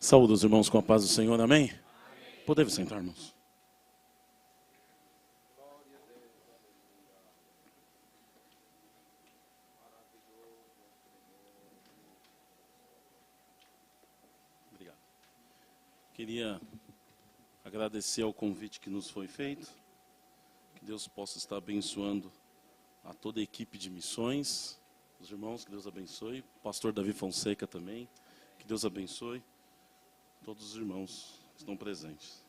Saúde os irmãos com a paz do Senhor, amém? Podemos sentar, irmãos. Obrigado. Queria agradecer ao convite que nos foi feito. Que Deus possa estar abençoando a toda a equipe de missões. Os irmãos, que Deus abençoe. O pastor Davi Fonseca também. Que Deus abençoe todos os irmãos que estão presentes.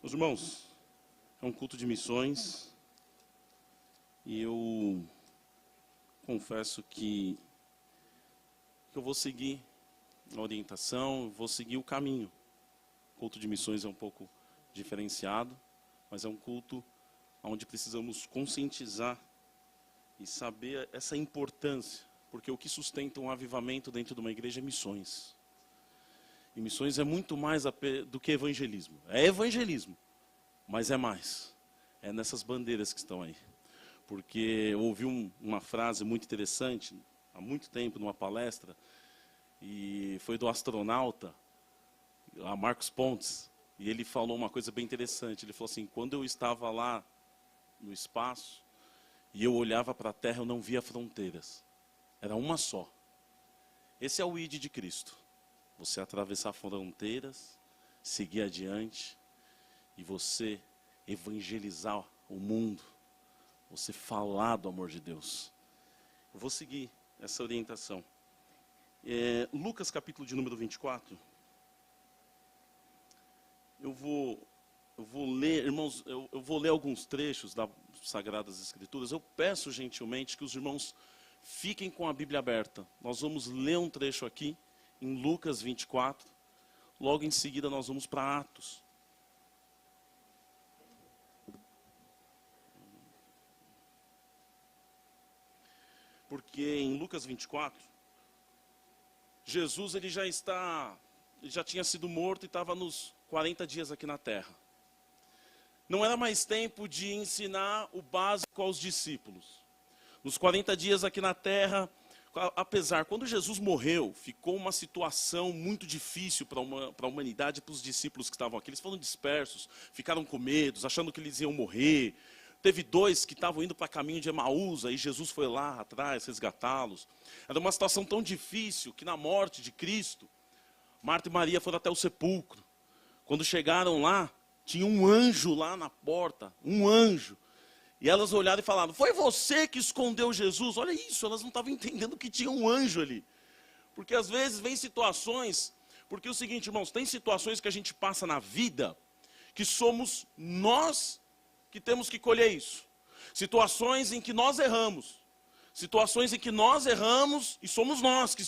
Meus irmãos, é um culto de missões. E eu confesso que eu vou seguir a orientação, vou seguir o caminho. O culto de missões é um pouco diferenciado, mas é um culto onde precisamos conscientizar e saber essa importância, porque o que sustenta um avivamento dentro de uma igreja é missões. E missões é muito mais do que evangelismo. É evangelismo, mas é mais. É nessas bandeiras que estão aí. Porque eu ouvi uma frase muito interessante, há muito tempo, numa palestra, e foi do astronauta, a Marcos Pontes, e ele falou uma coisa bem interessante. Ele falou assim: quando eu estava lá no espaço, e eu olhava para a Terra, eu não via fronteiras. Era uma só. Esse é o ID de Cristo. Você atravessar fronteiras, seguir adiante, e você evangelizar o mundo. Você falar do amor de Deus. Eu vou seguir essa orientação. Lucas capítulo de número 24. Eu vou ler, irmãos, eu vou ler alguns trechos das Sagradas Escrituras. Eu peço gentilmente que os irmãos fiquem com a Bíblia aberta. Nós vamos ler um trecho aqui, em Lucas 24. Logo em seguida nós vamos para Atos. Porque em Lucas 24, Jesus ele já tinha sido morto e estava nos 40 dias aqui na terra. Não era mais tempo de ensinar o básico aos discípulos. Nos 40 dias aqui na terra, quando Jesus morreu, ficou uma situação muito difícil para a humanidade e para os discípulos que estavam aqui. Eles foram dispersos, ficaram com medo, achando que eles iam morrer. Teve 2 que estavam indo para caminho de Emaús, aí Jesus foi lá atrás resgatá-los. Era uma situação tão difícil que na morte de Cristo, Marta e Maria foram até o sepulcro. Quando chegaram lá, tinha um anjo lá na porta, um anjo. E elas olharam e falaram: foi você que escondeu Jesus? Olha isso, elas não estavam entendendo que tinha um anjo ali. Porque às vezes vem situações, porque é o seguinte, irmãos, tem situações que a gente passa na vida, que somos nós que temos que colher isso. Situações em que nós erramos. Situações em que nós erramos e somos nós que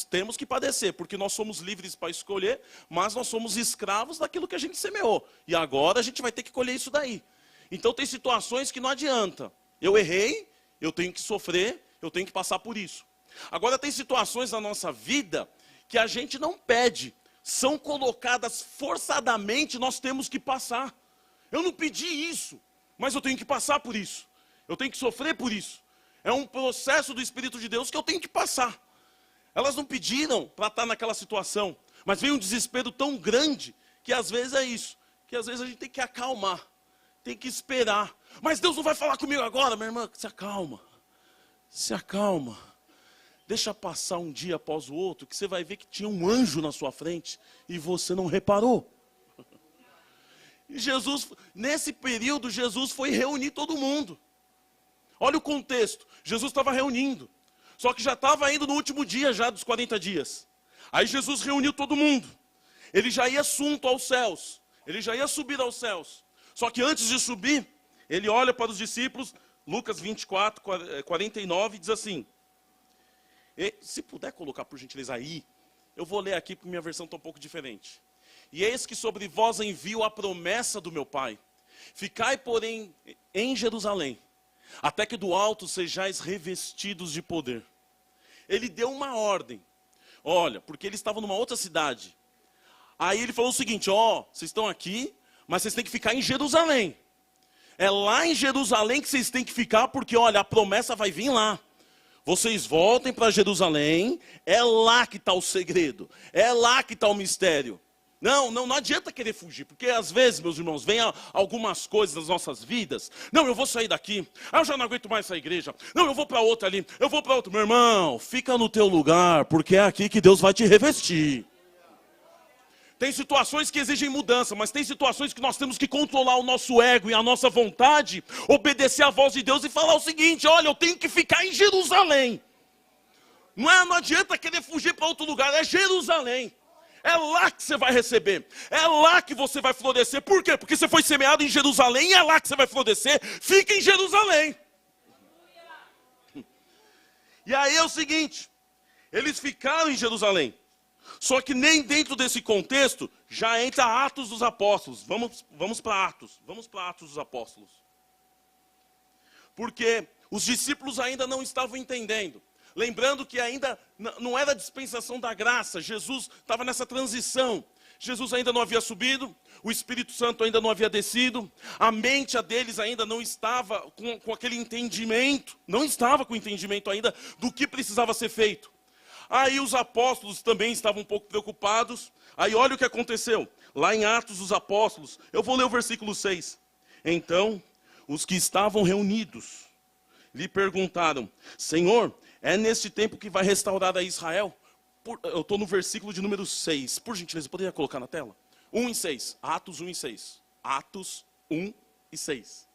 temos que padecer. Porque nós somos livres para escolher, mas nós somos escravos daquilo que a gente semeou. E agora a gente vai ter que colher isso daí. Então tem situações que não adianta. Eu errei, eu tenho que sofrer, eu tenho que passar por isso. Agora tem situações na nossa vida que a gente não pede. São colocadas forçadamente, nós temos que passar. Eu não pedi isso, mas eu tenho que passar por isso. Eu tenho que sofrer por isso. É um processo do Espírito de Deus que eu tenho que passar. Elas não pediram para estar naquela situação, mas vem um desespero tão grande que às vezes é isso. Que às vezes a gente tem que acalmar, tem que esperar. Mas Deus não vai falar comigo agora, minha irmã. Se acalma, se acalma. Deixa passar um dia após o outro, que você vai ver que tinha um anjo na sua frente e você não reparou. E Jesus, nesse período, Jesus foi reunir todo mundo. Olha o contexto. Jesus estava reunindo. Só que já estava indo no último dia já dos 40 dias. Aí Jesus reuniu todo mundo. Ele já ia assunto aos céus. Ele já ia subir aos céus. Só que antes de subir, ele olha para os discípulos, Lucas 24, 49, diz assim. Se puder colocar por gentileza aí, eu vou ler aqui porque minha versão está um pouco diferente. E eis que sobre vós envio a promessa do meu Pai. Ficai, porém, em Jerusalém, até que do alto sejais revestidos de poder. Ele deu uma ordem. Olha, porque eles estavam numa outra cidade. Aí ele falou o seguinte: vocês estão aqui, mas vocês têm que ficar em Jerusalém. É lá em Jerusalém que vocês têm que ficar, porque olha, a promessa vai vir lá. vocês voltem para Jerusalém, é lá que está o segredo, é lá que está o mistério. Não adianta querer fugir, porque às vezes, meus irmãos, vem algumas coisas nas nossas vidas. Não, eu vou sair daqui, eu já não aguento mais essa igreja. Não, eu vou para outra ali, eu vou para outra. Meu irmão, fica no teu lugar, porque é aqui que Deus vai te revestir. Tem situações que exigem mudança, mas tem situações que nós temos que controlar o nosso ego e a nossa vontade, obedecer à voz de Deus e falar o seguinte: olha, eu tenho que ficar em Jerusalém. Não adianta querer fugir para outro lugar, é Jerusalém. É lá que você vai receber, é lá que você vai florescer. Por quê? Porque você foi semeado em Jerusalém e é lá que você vai florescer. Fica em Jerusalém. E aí é o seguinte, eles ficaram em Jerusalém. Só que nem dentro desse contexto já entra Atos dos Apóstolos. Vamos para Atos dos Apóstolos. Porque os discípulos ainda não estavam entendendo. Lembrando que ainda não era a dispensação da graça, Jesus estava nessa transição. Jesus ainda não havia subido, o Espírito Santo ainda não havia descido, a mente deles ainda não estava com aquele entendimento, não estava com o entendimento ainda do que precisava ser feito. Aí os apóstolos também estavam um pouco preocupados. Aí olha o que aconteceu, lá em Atos dos Apóstolos, eu vou ler o versículo 6. Então, os que estavam reunidos lhe perguntaram: Senhor, é neste tempo que vai restaurar a Israel? Eu estou no versículo de número 6. Por gentileza, poderia colocar na tela? 1 e 6. Atos 1 e 6. Atos 1 e 6.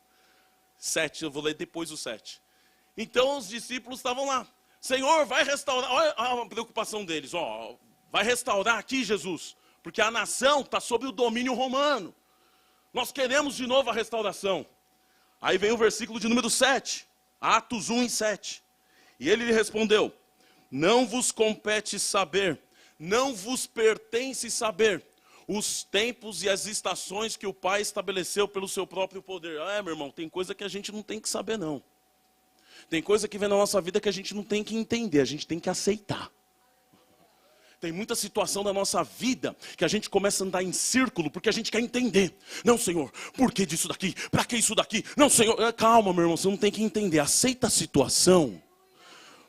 7, eu vou ler depois o 7. Então os discípulos estavam lá. Senhor, vai restaurar. Olha a preocupação deles. Vai restaurar aqui, Jesus. Porque a nação está sob o domínio romano. Nós queremos de novo a restauração. Aí vem o versículo de número 7. Atos 1 e 7. E ele lhe respondeu: não vos compete saber, não vos pertence saber os tempos e as estações que o Pai estabeleceu pelo seu próprio poder. Meu irmão, tem coisa que a gente não tem que saber, não. Tem coisa que vem na nossa vida que a gente não tem que entender, a gente tem que aceitar. Tem muita situação da nossa vida que a gente começa a andar em círculo porque a gente quer entender. Não, Senhor, por que disso daqui? Para que isso daqui? Não, Senhor, calma, meu irmão, você não tem que entender. Aceita a situação.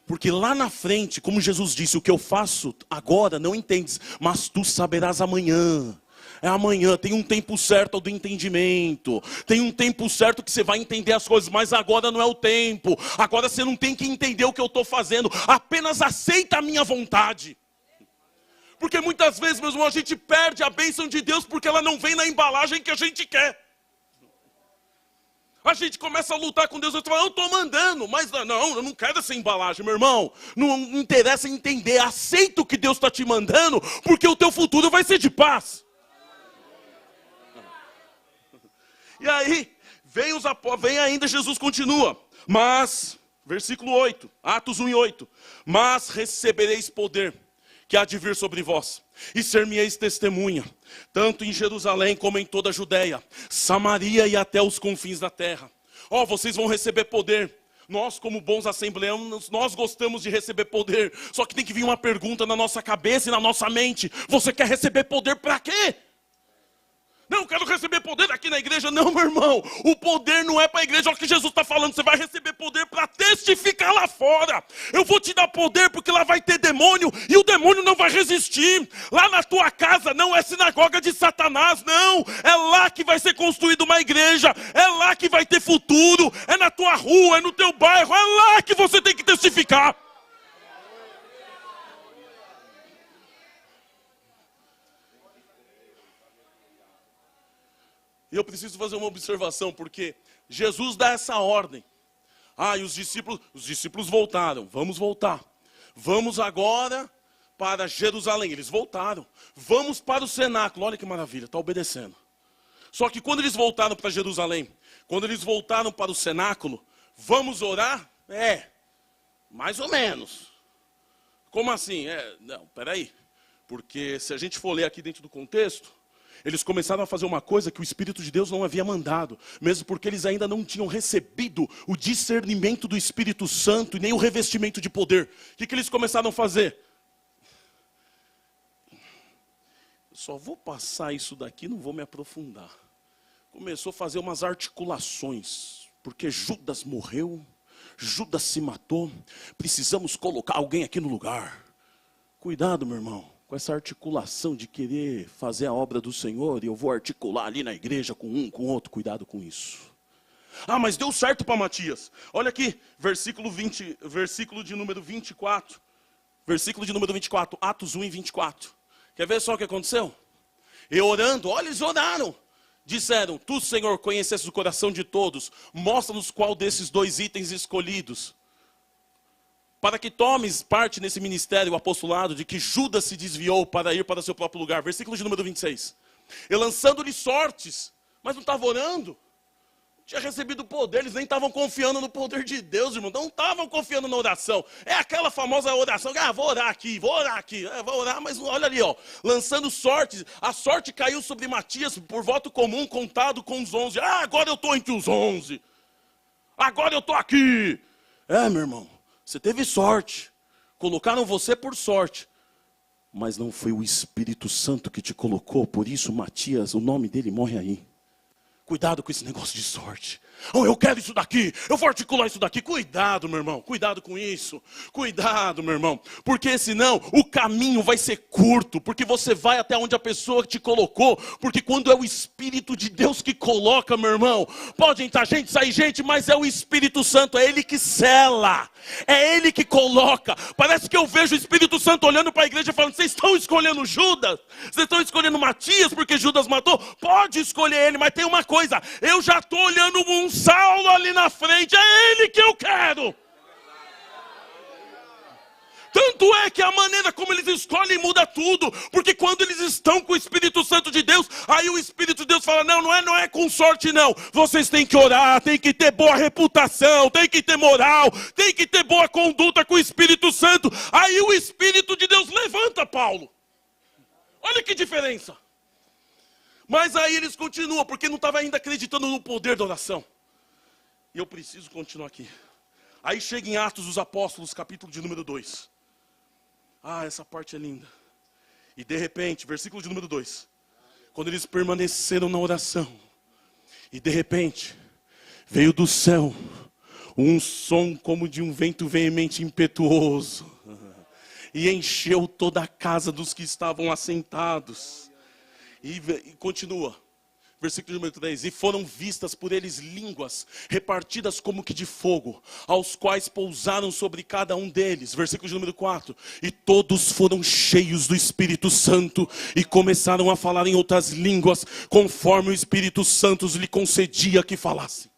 Porque lá na frente, como Jesus disse, o que eu faço agora não entendes, mas tu saberás amanhã. É amanhã, tem um tempo certo do entendimento. Tem um tempo certo que você vai entender as coisas, mas agora não é o tempo. Agora você não tem que entender o que eu estou fazendo, apenas aceita a minha vontade. Porque muitas vezes, meus irmãos, a gente perde a bênção de Deus porque ela não vem na embalagem que a gente quer. A gente começa a lutar com Deus, eu estou mandando, mas não, eu não quero essa embalagem, meu irmão. Não interessa entender, aceita o que Deus está te mandando, porque o teu futuro vai ser de paz. E aí, vem ainda, Jesus continua. Mas, versículo 8, Atos 1 e 8. Mas recebereis poder, que há de vir sobre vós, e ser-me-eis testemunha, tanto em Jerusalém como em toda a Judéia, Samaria e até os confins da terra. Vocês vão receber poder. Nós, como bons assembleanos, nós gostamos de receber poder. Só que tem que vir uma pergunta na nossa cabeça e na nossa mente: você quer receber poder para quê? Não, eu quero receber poder aqui na igreja. Não, meu irmão, o poder não é para a igreja. Olha o que Jesus está falando, você vai receber poder para testificar lá fora. Eu vou te dar poder porque lá vai ter demônio e o demônio não vai resistir. Lá na tua casa não é sinagoga de Satanás, não. É lá que vai ser construída uma igreja, é lá que vai ter futuro, é na tua rua, é no teu bairro, é lá que você tem que testificar. E eu preciso fazer uma observação, porque Jesus dá essa ordem. E os discípulos voltaram. Vamos voltar. Vamos agora para Jerusalém. Eles voltaram. Vamos para o cenáculo. Olha que maravilha, está obedecendo. Só que quando eles voltaram para Jerusalém, quando eles voltaram para o cenáculo, vamos orar? Mais ou menos. Como assim? Não, peraí. Porque se a gente for ler aqui dentro do contexto, eles começaram a fazer uma coisa que o Espírito de Deus não havia mandado, mesmo porque eles ainda não tinham recebido o discernimento do Espírito Santo e nem o revestimento de poder. O que eles começaram a fazer? Só vou passar isso daqui, não vou me aprofundar. Começou a fazer umas articulações, porque Judas morreu, Judas se matou, precisamos colocar alguém aqui no lugar. Cuidado, meu irmão, com essa articulação de querer fazer a obra do Senhor, e eu vou articular ali na igreja com um, com outro, cuidado com isso. Ah, mas deu certo para Matias. Olha aqui, versículo de número 24. Versículo de número 24, Atos 1 e 24. Quer ver só o que aconteceu? E orando, olha, eles oraram. Disseram, tu, Senhor, conheceste o coração de todos. Mostra-nos qual desses dois itens escolhidos, para que tomes parte nesse ministério, o apostolado, de que Judas se desviou para ir para seu próprio lugar. Versículo de número 26. E lançando-lhe sortes, mas não estava orando. Tinha recebido poder, eles nem estavam confiando no poder de Deus, irmão. Não estavam confiando na oração. É aquela famosa oração, vou orar aqui, vou orar, mas olha ali, ó. Lançando sortes, a sorte caiu sobre Matias por voto comum, contado com os 11. Ah, agora eu estou entre os 11. Agora eu estou aqui. Meu irmão, você teve sorte. Colocaram você por sorte. Mas não foi o Espírito Santo que te colocou, por isso Matias, o nome dele morre aí. Cuidado com esse negócio de sorte. Oh, eu quero isso daqui, eu vou articular isso daqui. Cuidado, meu irmão, cuidado com isso. Cuidado, meu irmão. Porque senão o caminho vai ser curto. Porque você vai até onde a pessoa te colocou. Porque quando é o Espírito de Deus que coloca, meu irmão, pode entrar gente, sair gente, mas é o Espírito Santo, é Ele que sela. É Ele que coloca. Parece que eu vejo o Espírito Santo olhando para a igreja e falando, vocês estão escolhendo Judas? Vocês estão escolhendo Matias porque Judas matou? Pode escolher ele, mas tem uma coisa, eu já estou olhando um Saulo ali na frente, é ele que eu quero. Tanto é que a maneira como eles escolhem muda tudo. Porque quando eles estão com o Espírito Santo de Deus, aí o Espírito de Deus fala, não é com sorte não. Vocês têm que orar, tem que ter boa reputação, tem que ter moral, tem que ter boa conduta com o Espírito Santo. Aí o Espírito de Deus levanta Paulo. Olha que diferença. Mas aí eles continuam, porque não estavam ainda acreditando no poder da oração. E eu preciso continuar aqui. Aí chega em Atos dos Apóstolos, capítulo de número 2. Ah, essa parte é linda. E de repente, versículo de número 2. Quando eles permaneceram na oração, e de repente, veio do céu um som como de um vento veemente e impetuoso. E encheu toda a casa dos que estavam assentados. E continua, versículo número 3. E foram vistas por eles línguas, repartidas como que de fogo, aos quais pousaram sobre cada um deles. Versículo número 4. E todos foram cheios do Espírito Santo, e começaram a falar em outras línguas, conforme o Espírito Santo lhe concedia que falassem.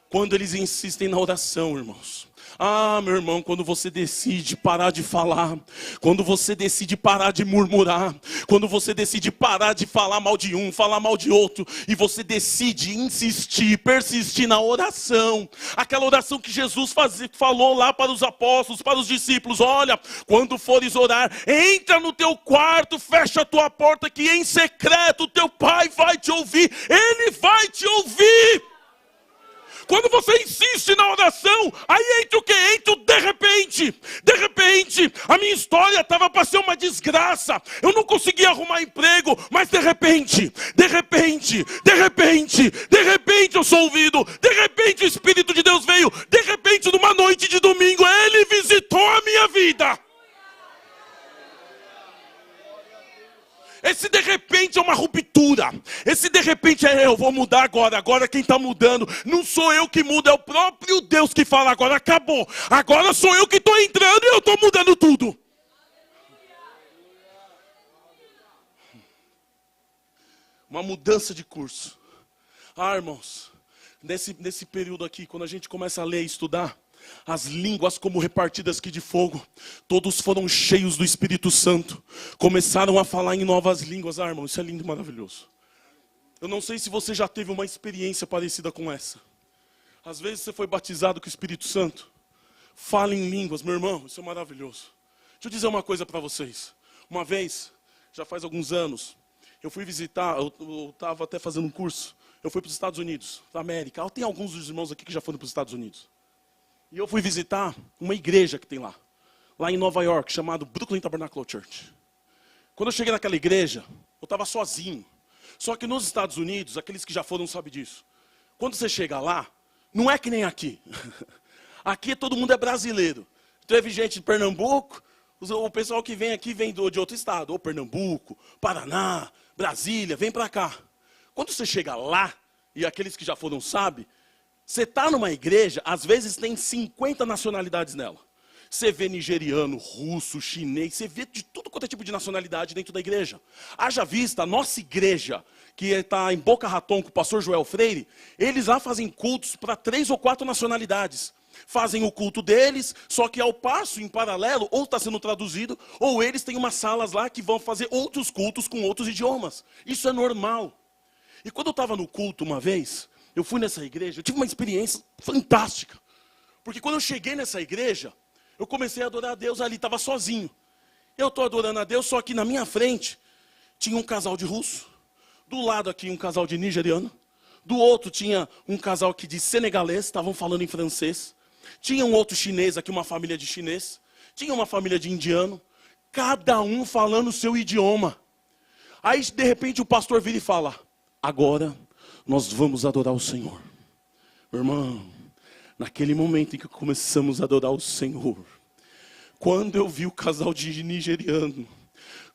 Quando eles insistem na oração, irmãos. Ah, meu irmão, quando você decide parar de falar, quando você decide parar de murmurar, quando você decide parar de falar mal de um, falar mal de outro, e você decide insistir, persistir na oração, aquela oração que Jesus falou lá para os apóstolos, para os discípulos, olha, quando fores orar, entra no teu quarto, fecha a tua porta, que em secreto o teu pai vai te ouvir, ele vai te ouvir. Quando você insiste na oração, aí entra o que? Entra o de repente. De repente, a minha história estava para ser uma desgraça. Eu não conseguia arrumar emprego, mas de repente eu sou ouvido. De repente o Espírito de Deus veio. De repente, numa noite de domingo, Ele visitou a minha vida. Esse de repente é uma ruptura. Esse de repente é eu vou mudar agora. Agora quem está mudando não sou eu que mudo, é o próprio Deus que fala agora acabou. Agora sou eu que estou entrando e eu estou mudando tudo. Uma mudança de curso. Ah, irmãos, nesse período aqui, quando a gente começa a ler e estudar, as línguas como repartidas que de fogo, todos foram cheios do Espírito Santo, começaram a falar em novas línguas. Ah, irmão, isso é lindo e maravilhoso. Eu não sei se você já teve uma experiência parecida com essa. Às vezes você foi batizado com o Espírito Santo, fala em línguas, meu irmão, isso é maravilhoso. Deixa eu dizer uma coisa para vocês. Uma vez, já faz alguns anos, eu fui visitar, eu estava até fazendo um curso, eu fui para os Estados Unidos, da América. Tem alguns dos irmãos aqui que já foram para os Estados Unidos. E eu fui visitar uma igreja que tem lá em Nova York, chamado Brooklyn Tabernacle Church. Quando eu cheguei naquela igreja, eu estava sozinho. Só que nos Estados Unidos, aqueles que já foram sabem disso. Quando você chega lá, Não é que nem aqui. Aqui todo mundo é brasileiro. Teve gente de Pernambuco, o pessoal que vem aqui vem de outro estado, ou Pernambuco, Paraná, Brasília, vem para cá. Quando você chega lá, e aqueles que já foram sabem, você está numa igreja, às vezes tem 50 nacionalidades nela. Você vê nigeriano, russo, chinês, você vê de tudo quanto é tipo de nacionalidade dentro da igreja. Haja vista, a nossa igreja, que está em Boca Raton com o pastor Joel Freire, eles lá fazem cultos para 3 ou 4 nacionalidades. Fazem o culto deles, só que ao passo, em paralelo, ou está sendo traduzido, ou eles têm umas salas lá que vão fazer outros cultos com outros idiomas. Isso é normal. E quando eu estava no culto uma vez, eu fui nessa igreja, eu tive uma experiência fantástica. Porque quando eu cheguei nessa igreja, eu comecei a adorar a Deus ali, estava sozinho. Eu estou adorando a Deus, só que na minha frente tinha um casal de russo. Do lado aqui um casal de nigeriano. Do outro tinha um casal aqui de senegalês, estavam falando em francês. Tinha um outro chinês aqui, uma família de chinês. Tinha uma família de indiano. Cada um falando o seu idioma. Aí de repente o pastor vira e fala: agora nós vamos adorar o Senhor. Meu irmão, naquele momento em que começamos a adorar o Senhor, quando eu vi o casal de nigeriano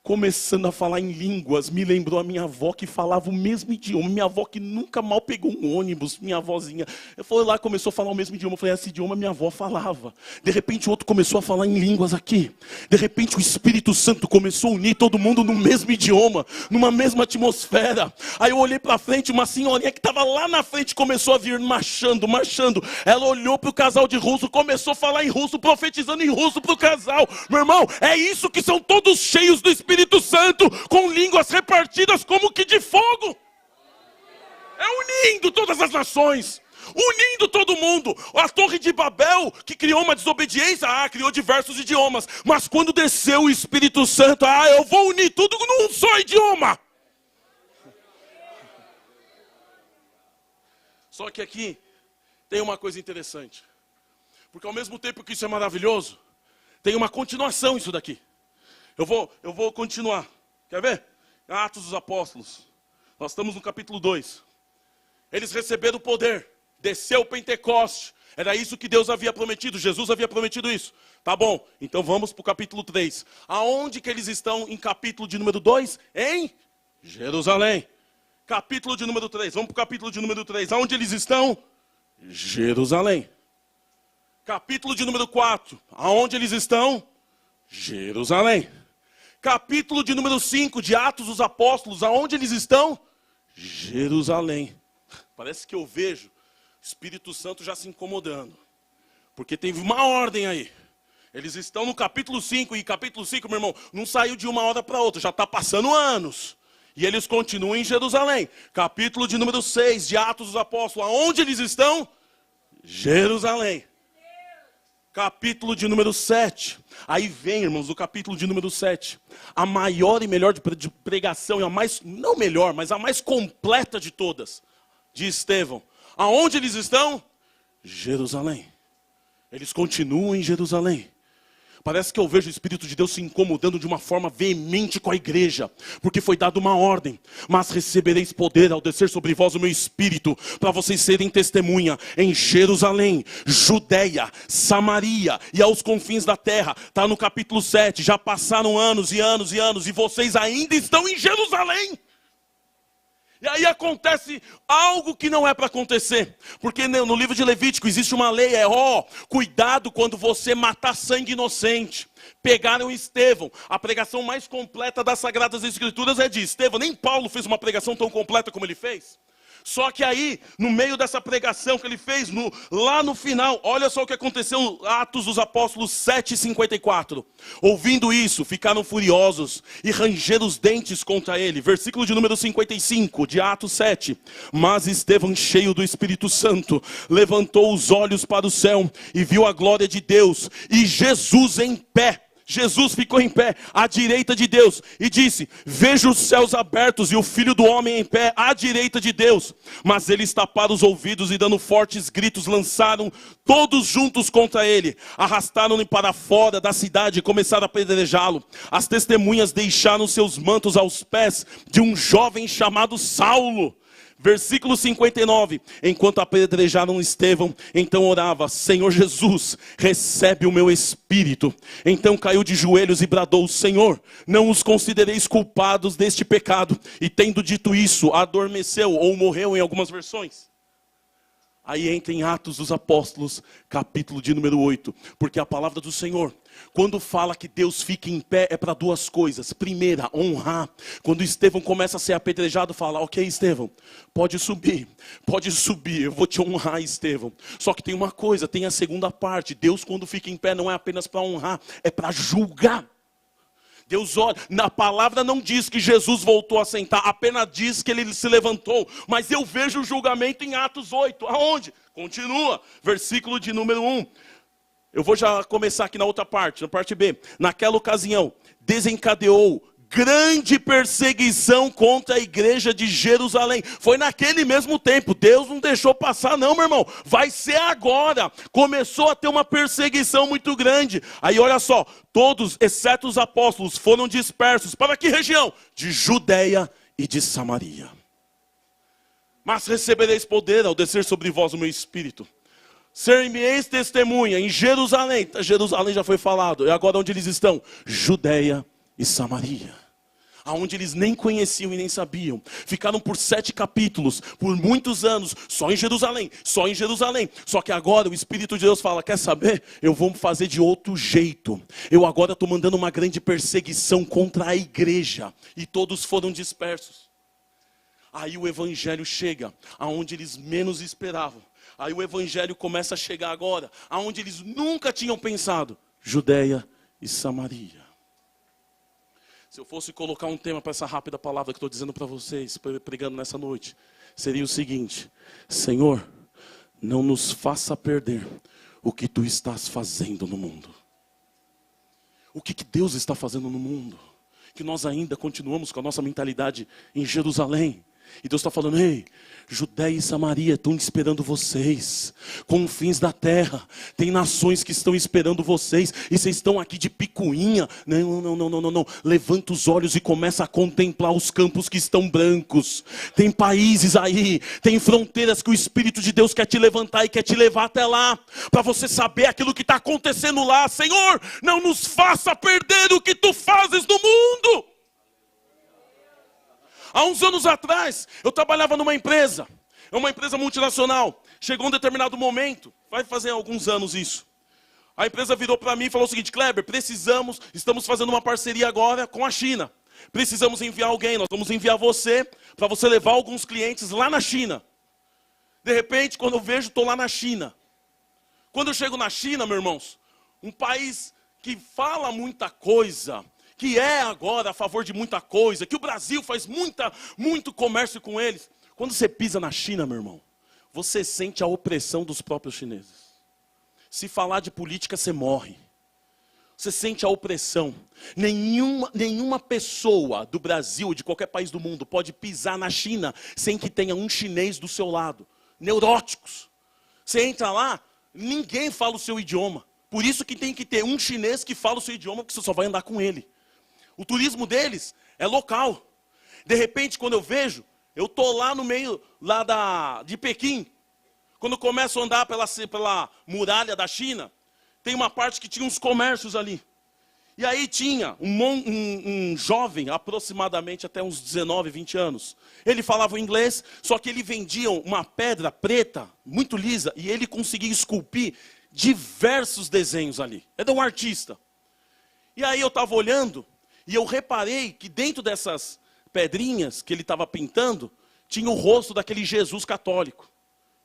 começando a falar em línguas, me lembrou a minha avó que falava o mesmo idioma. Minha avó que nunca mal pegou um ônibus, minha avózinha. Eu fui lá, começou a falar o mesmo idioma. Eu falei, esse idioma minha avó falava. De repente o outro começou a falar em línguas aqui. De repente o Espírito Santo começou a unir todo mundo no mesmo idioma, numa mesma atmosfera. Aí eu olhei para frente, uma senhorinha que estava lá na frente começou a vir marchando. Ela olhou para o casal de russo, começou a falar em russo, profetizando em russo para o casal. Meu irmão, é isso que são todos cheios do Espírito Santo, com línguas repartidas como que de fogo. É unindo todas as nações, unindo todo mundo. A Torre de Babel, que criou uma desobediência, criou diversos idiomas. Mas quando desceu o Espírito Santo, eu vou unir tudo num só idioma. Só que aqui tem uma coisa interessante. Porque ao mesmo tempo que isso é maravilhoso, tem uma continuação isso daqui. Eu vou continuar. Quer ver? Atos dos Apóstolos. Nós estamos no capítulo 2. Eles receberam o poder. Desceu o Pentecoste. Era isso que Deus havia prometido. Jesus havia prometido isso. Tá bom. Então vamos para o capítulo 3. Aonde que eles estão em capítulo de número 2? Em Jerusalém. Capítulo de número 3. Vamos para o capítulo de número 3. Aonde eles estão? Jerusalém. Capítulo de número 4. Aonde eles estão? Jerusalém. Capítulo de número 5 de Atos dos Apóstolos, aonde eles estão? Jerusalém. Parece que eu vejo o Espírito Santo já se incomodando. Porque teve uma ordem aí. Eles estão no capítulo 5, e capítulo 5, meu irmão, não saiu de uma hora para outra, já está passando anos. E eles continuam em Jerusalém. Capítulo de número 6 de Atos dos Apóstolos, aonde eles estão? Jerusalém. Capítulo de número 7. Aí vem, irmãos, o capítulo de número 7. A maior e melhor de pregação, e a mais, não melhor, mas a mais completa de todas, de Estevão. Aonde eles estão? Jerusalém. Eles continuam em Jerusalém. Parece que eu vejo o Espírito de Deus se incomodando de uma forma veemente com a igreja. Porque foi dada uma ordem. Mas recebereis poder ao descer sobre vós o meu Espírito, para vocês serem testemunha em Jerusalém, Judeia, Samaria e aos confins da terra. Está no capítulo 7. Já passaram anos e anos e anos, e vocês ainda estão em Jerusalém. E aí acontece algo que não é para acontecer. Porque no livro de Levítico existe uma lei, cuidado quando você matar sangue inocente. Pegaram Estevão. A pregação mais completa das Sagradas Escrituras é de Estevão. Nem Paulo fez uma pregação tão completa como ele fez. Só que aí, no meio dessa pregação que ele fez, lá no final, olha só o que aconteceu, Atos dos Apóstolos 7:54. Ouvindo isso, ficaram furiosos e rangeram os dentes contra ele. Versículo de número 55, de Atos 7. Mas Estevão, cheio do Espírito Santo, levantou os olhos para o céu e viu a glória de Deus e Jesus em pé. Jesus ficou em pé à direita de Deus e disse: vejo os céus abertos e o Filho do Homem em pé à direita de Deus. Mas eles taparam os ouvidos e dando fortes gritos lançaram todos juntos contra ele. Arrastaram-no para fora da cidade e começaram a apedrejá-lo. As testemunhas deixaram seus mantos aos pés de um jovem chamado Saulo. Versículo 59, enquanto apedrejaram Estevão, então orava, Senhor Jesus, recebe o meu espírito. Então caiu de joelhos e bradou, Senhor, não os considereis culpados deste pecado. E tendo dito isso, adormeceu ou morreu em algumas versões. Aí entra em Atos dos Apóstolos, capítulo de número 8. Porque a palavra do Senhor, quando fala que Deus fica em pé, é para duas coisas. Primeira, honrar. Quando Estevão começa a ser apedrejado, fala, ok, Estevão, pode subir, eu vou te honrar, Estevão. Só que tem uma coisa, tem a segunda parte. Deus, quando fica em pé, não é apenas para honrar, é para julgar. Deus olha, na palavra não diz que Jesus voltou a sentar, apenas diz que ele se levantou. Mas eu vejo o julgamento em Atos 8, aonde? Continua, versículo de número 1. Eu vou já começar aqui na outra parte, na parte B. Naquela ocasião, desencadeou grande perseguição contra a igreja de Jerusalém. Foi naquele mesmo tempo, Deus não deixou passar não, meu irmão. Vai ser agora. Começou a ter uma perseguição muito grande. Aí olha só, todos, exceto os apóstolos, foram dispersos. Para que região? De Judeia e de Samaria. Mas recebereis poder ao descer sobre vós o meu espírito. Ser-me-eis testemunha em Jerusalém. Jerusalém já foi falado. E agora onde eles estão? Judeia e Samaria, aonde eles nem conheciam e nem sabiam. Ficaram por 7 capítulos, por muitos anos, só em Jerusalém, só em Jerusalém. Só que agora o Espírito de Deus fala, quer saber? Eu vou fazer de outro jeito. Eu agora estou mandando uma grande perseguição contra a igreja. E todos foram dispersos. Aí o evangelho chega, aonde eles menos esperavam. Aí o evangelho começa a chegar agora, aonde eles nunca tinham pensado. Judeia e Samaria. Se eu fosse colocar um tema para essa rápida palavra que estou dizendo para vocês, pregando nessa noite, seria o seguinte: Senhor, não nos faça perder o que Tu estás fazendo no mundo. O que Deus está fazendo no mundo? Que nós ainda continuamos com a nossa mentalidade em Jerusalém. E Deus está falando, ei, Judeia e Samaria estão esperando vocês, confins da terra, tem nações que estão esperando vocês, e vocês estão aqui de picuinha, não, levanta os olhos e começa a contemplar os campos que estão brancos, tem países aí, tem fronteiras que o Espírito de Deus quer te levantar e quer te levar até lá, para você saber aquilo que está acontecendo lá. Senhor, não nos faça perder o que Tu fazes no mundo. Há uns anos atrás, eu trabalhava numa empresa, é uma empresa multinacional. Chegou um determinado momento, vai fazer alguns anos isso. A empresa virou para mim e falou o seguinte, Kleber, estamos fazendo uma parceria agora com a China. Precisamos enviar alguém, nós vamos enviar você, para você levar alguns clientes lá na China. De repente, quando eu vejo, estou lá na China. Quando eu chego na China, meus irmãos, um país que fala muita coisa, que é agora a favor de muita coisa, que o Brasil faz muito comércio com eles. Quando você pisa na China, meu irmão, você sente a opressão dos próprios chineses. Se falar de política, você morre. Você sente a opressão. Nenhuma pessoa do Brasil, de qualquer país do mundo, pode pisar na China sem que tenha um chinês do seu lado. Neuróticos. Você entra lá, ninguém fala o seu idioma. Por isso que tem que ter um chinês que fala o seu idioma, porque você só vai andar com ele. O turismo deles é local. De repente, quando eu vejo, eu estou lá no meio de Pequim. Quando eu começo a andar pela muralha da China, tem uma parte que tinha uns comércios ali. E aí tinha um jovem, aproximadamente até uns 19, 20 anos. Ele falava inglês, só que ele vendia uma pedra preta, muito lisa, e ele conseguia esculpir diversos desenhos ali. Era um artista. E aí eu estava olhando, e eu reparei que dentro dessas pedrinhas que ele estava pintando, tinha o rosto daquele Jesus católico.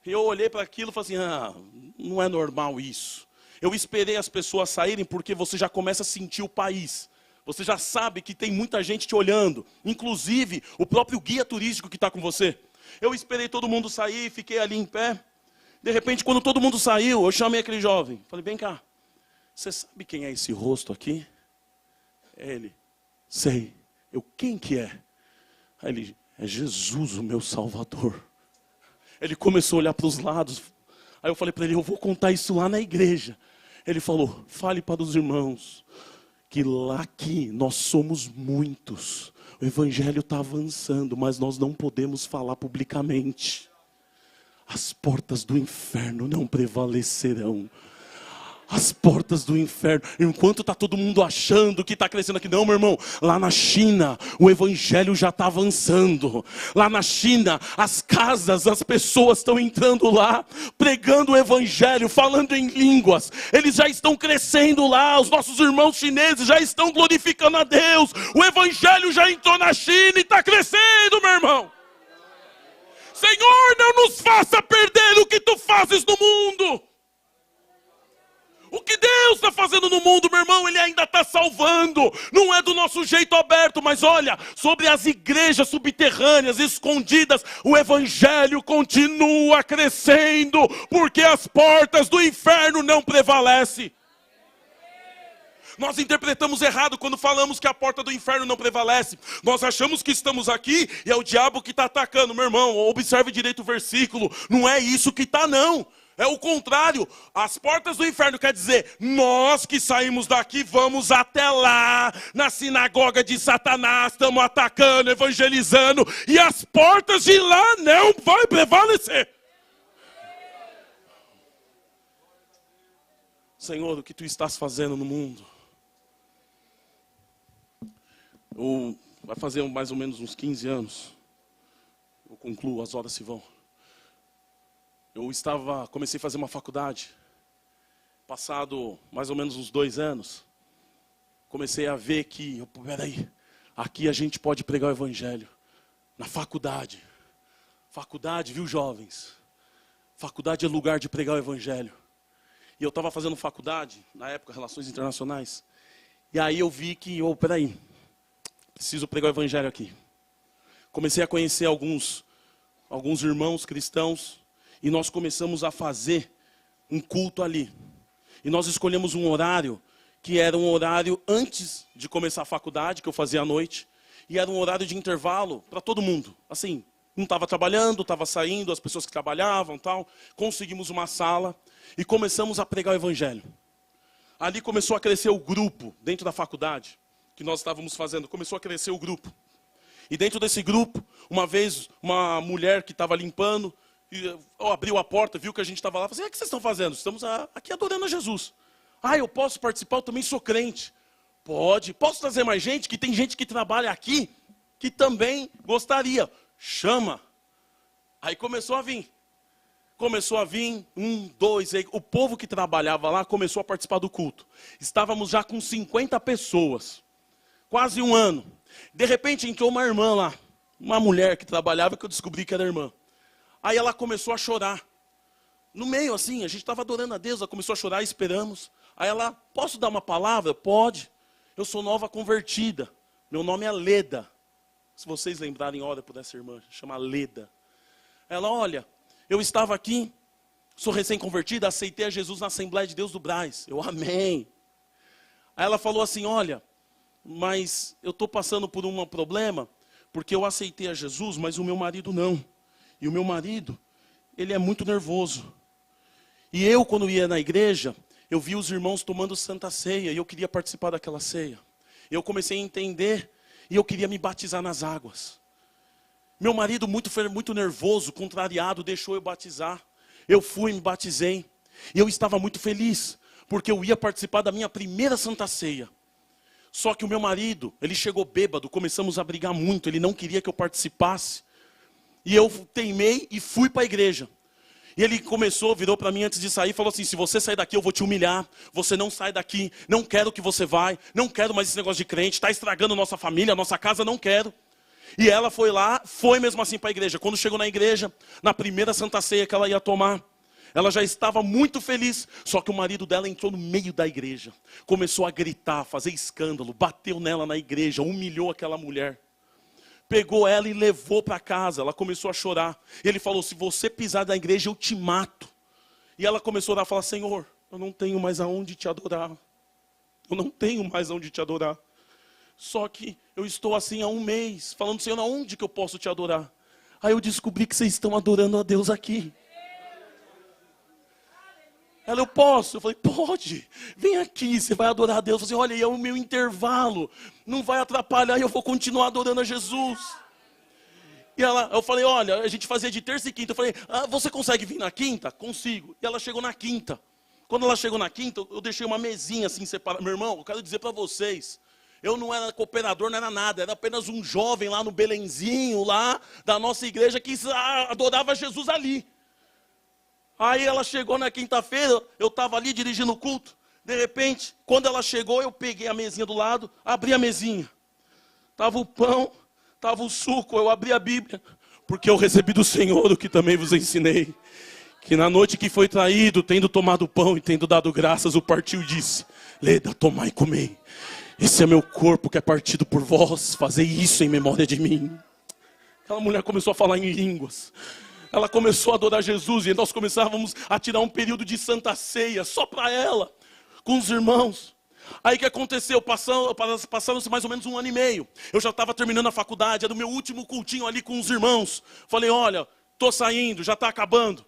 Eu olhei para aquilo e falei assim, não é normal isso. Eu esperei as pessoas saírem porque você já começa a sentir o país. Você já sabe que tem muita gente te olhando, inclusive o próprio guia turístico que está com você. Eu esperei todo mundo sair, fiquei ali em pé. De repente, quando todo mundo saiu, eu chamei aquele jovem. Falei, vem cá, você sabe quem é esse rosto aqui? Ele, sei. Eu, quem que é? Aí ele, é Jesus, o meu Salvador. Ele começou a olhar para os lados. Aí eu falei para ele, eu vou contar isso lá na igreja. Ele falou, fale para os irmãos que lá aqui nós somos muitos. O evangelho está avançando, mas nós não podemos falar publicamente. As portas do inferno não prevalecerão. As portas do inferno, enquanto está todo mundo achando que está crescendo aqui. Não, meu irmão, lá na China, o evangelho já está avançando. Lá na China, as casas, as pessoas estão entrando lá, pregando o evangelho, falando em línguas. Eles já estão crescendo lá, os nossos irmãos chineses já estão glorificando a Deus. O evangelho já entrou na China e está crescendo, meu irmão. Senhor, não nos faça perder o que tu fazes no mundo. O que Deus está fazendo no mundo, meu irmão, Ele ainda está salvando. Não é do nosso jeito aberto, mas olha, sobre as igrejas subterrâneas, escondidas, o evangelho continua crescendo, porque as portas do inferno não prevalecem. Nós interpretamos errado quando falamos que a porta do inferno não prevalece. Nós achamos que estamos aqui e é o diabo que está atacando. Meu irmão, observe direito o versículo. Não é isso que está, não. É o contrário. As portas do inferno quer dizer, nós que saímos daqui vamos até lá, na sinagoga de Satanás, estamos atacando, evangelizando, e as portas de lá não vão prevalecer. Senhor, o que tu estás fazendo no mundo? Vai fazer mais ou menos uns 15 anos. Eu concluo, as horas se vão. Comecei a fazer uma faculdade. Passado mais ou menos uns 2 anos, comecei a ver que, peraí, aqui a gente pode pregar o evangelho. Na faculdade. Faculdade, viu, jovens? Faculdade é lugar de pregar o evangelho. E eu estava fazendo faculdade, na época, Relações Internacionais. E aí eu vi que, peraí, preciso pregar o evangelho aqui. Comecei a conhecer alguns irmãos cristãos. E nós começamos a fazer um culto ali. E nós escolhemos um horário, que era um horário antes de começar a faculdade, que eu fazia à noite. E era um horário de intervalo para todo mundo. Assim, não estava trabalhando, estava saindo, as pessoas que trabalhavam e tal. Conseguimos uma sala e começamos a pregar o evangelho. Ali começou a crescer o grupo, dentro da faculdade, que nós estávamos fazendo. Começou a crescer o grupo. E dentro desse grupo, uma vez, uma mulher que estava limpando, abriu a porta, viu que a gente estava lá, falou assim, o que vocês estão fazendo? Estamos aqui adorando a Jesus. Eu posso participar, eu também sou crente. Pode. Posso trazer mais gente? Que tem gente que trabalha aqui, que também gostaria. Chama. Aí começou a vir. 1, 2, aí, o povo que trabalhava lá começou a participar do culto. Estávamos já com 50 pessoas. Quase 1 ano. De repente entrou uma irmã lá, uma mulher que trabalhava, que eu descobri que era irmã. Aí ela começou a chorar. No meio assim, a gente estava adorando a Deus, ela começou a chorar, esperamos. Aí ela, posso dar uma palavra? Pode. Eu sou nova convertida. Meu nome é Leda. Se vocês lembrarem, olha por essa irmã, chama Leda. Ela, olha, eu estava aqui, sou recém-convertida, aceitei a Jesus na Assembleia de Deus do Brás. Eu, amém. Aí ela falou assim, olha, mas eu estou passando por um problema, porque eu aceitei a Jesus, mas o meu marido não. E o meu marido, ele é muito nervoso. E eu, quando ia na igreja, eu vi os irmãos tomando Santa Ceia, e eu queria participar daquela ceia. Eu comecei a entender, e eu queria me batizar nas águas. Meu marido, muito nervoso, contrariado, deixou eu batizar. Eu fui, me batizei. E eu estava muito feliz, porque eu ia participar da minha primeira Santa Ceia. Só que o meu marido, ele chegou bêbado, começamos a brigar muito, ele não queria que eu participasse. E eu teimei e fui para a igreja. E ele virou para mim antes de sair e falou assim, se você sair daqui eu vou te humilhar, você não sai daqui, não quero que você vá, não quero mais esse negócio de crente, está estragando nossa família, nossa casa, não quero. E ela foi lá, foi mesmo assim para a igreja. Quando chegou na igreja, na primeira Santa Ceia que ela ia tomar, ela já estava muito feliz, só que o marido dela entrou no meio da igreja, começou a gritar, fazer escândalo, bateu nela na igreja, humilhou aquela mulher. Pegou ela e levou para casa, ela começou a chorar. Ele falou, se você pisar na igreja eu te mato. E ela começou a falar, Senhor, eu não tenho mais aonde te adorar. Eu não tenho mais aonde te adorar. Só que eu estou assim há 1 mês, falando, Senhor, aonde que eu posso te adorar? Aí eu descobri que vocês estão adorando a Deus aqui. Ela, eu posso? Eu falei, pode, vem aqui, você vai adorar a Deus. Eu falei, olha, é o meu intervalo, não vai atrapalhar e eu vou continuar adorando a Jesus. E eu falei, olha, a gente fazia de terça e quinta. Eu falei, você consegue vir na quinta? Consigo. E ela chegou na quinta. Quando ela chegou na quinta, eu deixei uma mesinha assim separada. Meu irmão, eu quero dizer para vocês, eu não era cooperador, não era nada, era apenas um jovem lá no Belenzinho, lá da nossa igreja, que adorava Jesus ali. Aí ela chegou na quinta-feira, eu estava ali dirigindo o culto. De repente, quando ela chegou, eu peguei a mesinha do lado, abri a mesinha. Estava o pão, estava o suco, eu abri a Bíblia. Porque eu recebi do Senhor o que também vos ensinei. Que na noite que foi traído, tendo tomado o pão e tendo dado graças, o partiu e disse, Leda, tomai e comei. Esse é meu corpo que é partido por vós, fazei isso em memória de mim. Aquela mulher começou a falar em línguas. Ela começou a adorar Jesus e nós começávamos a tirar um período de santa ceia, só para ela, com os irmãos. Aí o que aconteceu? Passaram-se mais ou menos 1 ano e meio. Eu já estava terminando a faculdade, era o meu último cultinho ali com os irmãos. Falei, olha, estou saindo, já está acabando.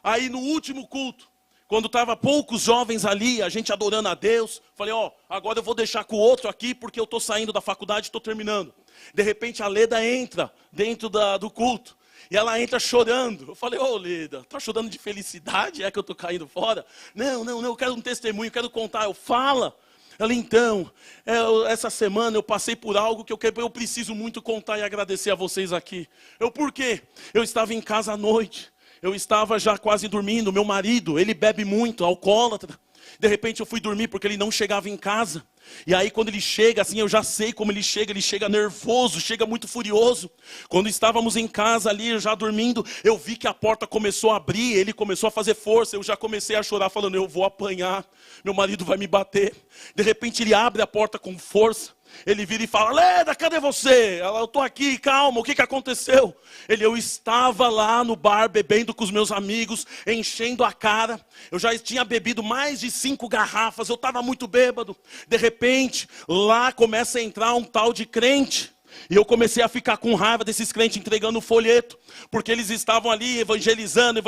Aí no último culto, quando estava poucos jovens ali, a gente adorando a Deus, falei, agora eu vou deixar com o outro aqui, porque eu estou saindo da faculdade e estou terminando. De repente a Leda entra dentro do culto, e ela entra chorando. Eu falei, Leda, tá chorando de felicidade? É que eu estou caindo fora? Não, eu quero um testemunho, eu quero contar. Fala. Ela, então, essa semana eu passei por algo que eu preciso muito contar e agradecer a vocês aqui. Por quê? Eu estava em casa à noite. Eu estava já quase dormindo, meu marido, ele bebe muito, alcoólatra. De repente eu fui dormir porque ele não chegava em casa. E aí quando ele chega, assim, eu já sei como ele chega nervoso, chega muito furioso. Quando estávamos em casa ali, já dormindo, eu vi que a porta começou a abrir, ele começou a fazer força, eu já comecei a chorar falando, eu vou apanhar, meu marido vai me bater. De repente ele abre a porta com força. Ele vira e fala, Leda, cadê você? Ela, eu estou aqui, calma, o que aconteceu? Eu estava lá no bar, bebendo com os meus amigos, enchendo a cara. Eu já tinha bebido mais de 5 garrafas, eu estava muito bêbado. De repente, lá começa a entrar um tal de crente. E eu comecei a ficar com raiva desses crentes entregando folheto, porque eles estavam ali evangelizando,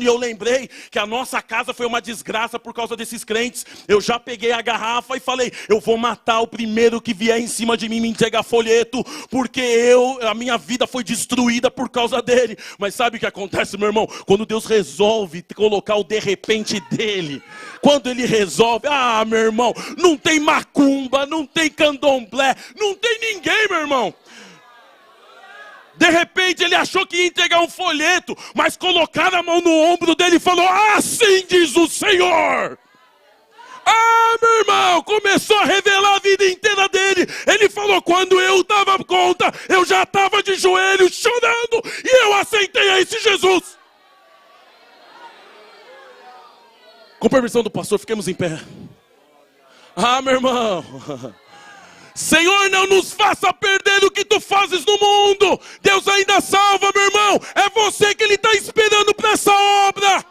e eu lembrei que a nossa casa foi uma desgraça por causa desses crentes. Eu já peguei a garrafa e falei, eu vou matar o primeiro que vier em cima de mim me entregar folheto, porque a minha vida foi destruída por causa dele. Mas sabe o que acontece, meu irmão? Quando Deus resolve colocar o de repente dele, quando ele resolve, meu irmão, não tem macumba, não tem candomblé, não tem ninguém, meu irmão. De repente ele achou que ia entregar um folheto, mas colocaram a mão no ombro dele e falou, assim diz o Senhor. Meu irmão, começou a revelar a vida inteira dele. Ele falou, quando eu dava conta, eu já estava de joelhos chorando, e eu aceitei a esse Jesus. Com permissão do pastor, fiquemos em pé. Meu irmão. Senhor, não nos faça perder o que tu fazes no mundo. Deus ainda salva, meu irmão. É você que Ele está esperando para essa obra.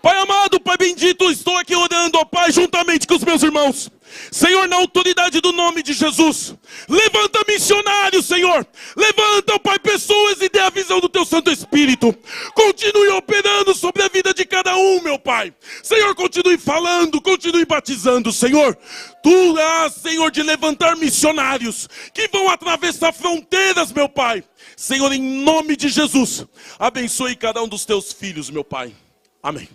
Pai amado, Pai bendito, estou aqui orando, ó Pai, juntamente com os meus irmãos. Senhor, na autoridade do nome de Jesus, levanta missionários, Senhor. Levanta, ó Pai, pessoas e dê a visão do Teu Santo Espírito. Continue operando sobre a vida de cada um, meu Pai. Senhor, continue falando, continue batizando, Senhor. Tu és, Senhor, de levantar missionários que vão atravessar fronteiras, meu Pai. Senhor, em nome de Jesus, abençoe cada um dos Teus filhos, meu Pai. Amém.